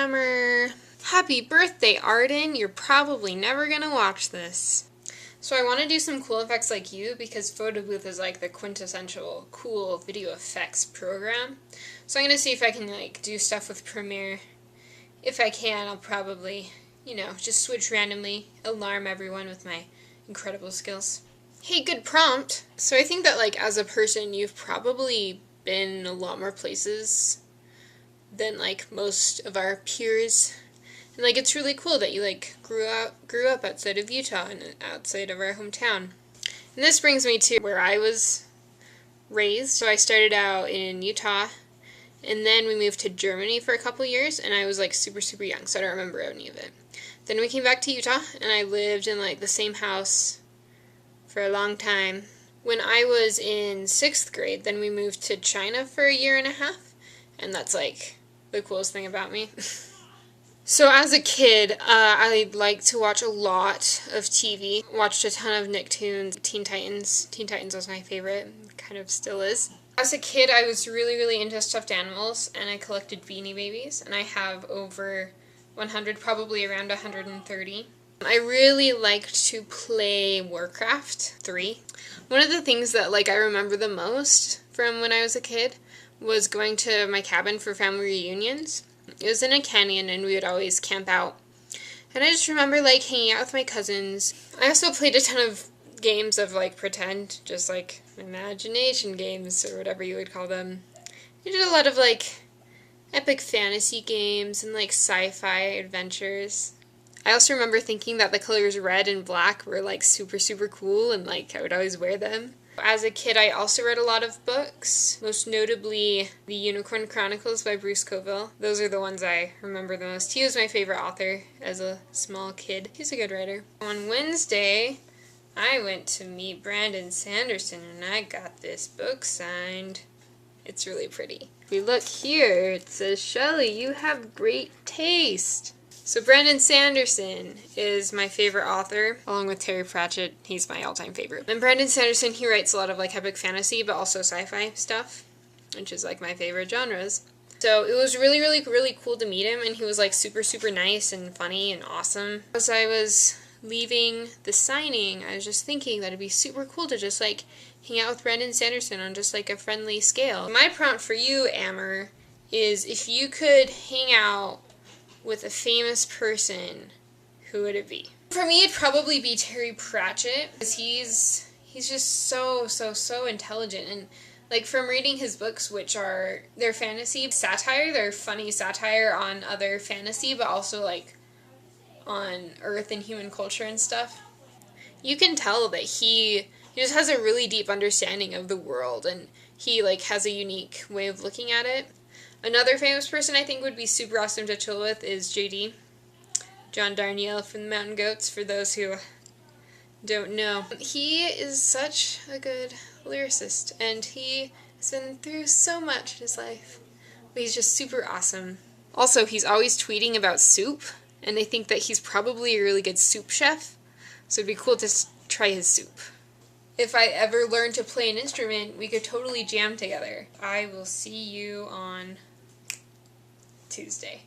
Amber. Happy birthday, Arden. You're probably never gonna watch this. So I want to do some cool effects like you because Photo Booth is like the quintessential cool video effects program. So I'm going to see if I can like do stuff with Premiere. If I can, I'll probably, just switch randomly, alarm everyone with my incredible skills. Hey, good prompt. So I think that like as a person, you've probably been a lot more places than like most of our peers. And like it's really cool that you like grew up outside of Utah and outside of our hometown. And this brings me to where I was raised. So I started out in Utah, and then we moved to Germany for a couple years, and I was like super young, so I don't remember any of it. Then we came back to Utah, and I lived in like the same house for a long time. When I was in 6th grade, then we moved to China for a year and a half, and that's like the coolest thing about me. So as a kid, I liked to watch a lot of TV. Watched a ton of Nicktoons, Teen Titans. Teen Titans was my favorite, kind of still is. As a kid, I was really into stuffed animals, and I collected Beanie Babies, and I have over 100, probably around 130. I really liked to play Warcraft 3. One of the things that like I remember the most from when I was a kid was going to my cabin for family reunions. It was in a canyon, and we would always camp out. And I just remember, like, hanging out with my cousins. I also played a ton of games of, like, pretend, just, like, imagination games, or whatever you would call them. I did a lot of, like, epic fantasy games and, like, sci-fi adventures. I also remember thinking that the colors red and black were, like, super cool, and, like, I would always wear them. As a kid, I also read a lot of books, most notably The Unicorn Chronicles by Bruce Coville. Those are the ones I remember the most. He was my favorite author as a small kid. He's a good writer. On Wednesday, I went to meet Brandon Sanderson, and I got this book signed. It's really pretty. If we look here, it says, "Shelley, you have great taste." So Brandon Sanderson is my favorite author, along with Terry Pratchett. He's my all-time favorite. And Brandon Sanderson, he writes a lot of like epic fantasy, but also sci-fi stuff, which is like my favorite genres. So it was really cool to meet him, and he was like super nice and funny and awesome. As I was leaving the signing, I was just thinking that it'd be super cool to just like hang out with Brandon Sanderson on just like a friendly scale. My prompt for you, Amber, is if you could hang out with a famous person, who would it be? For me, it'd probably be Terry Pratchett, because he's just so intelligent, and like from reading his books, which are, they're fantasy satire, they're funny satire on other fantasy, but also like on Earth and human culture and stuff. You can tell that he just has a really deep understanding of the world, and he like has a unique way of looking at it. Another famous person I think would be super awesome to chill with is JD, John Darnielle from the Mountain Goats, for those who don't know. He is such a good lyricist, and he has been through so much in his life, but he's just super awesome. Also, he's always tweeting about soup, and I think that he's probably a really good soup chef, so it'd be cool to try his soup. If I ever learned to play an instrument, we could totally jam together. I will see you on Tuesday.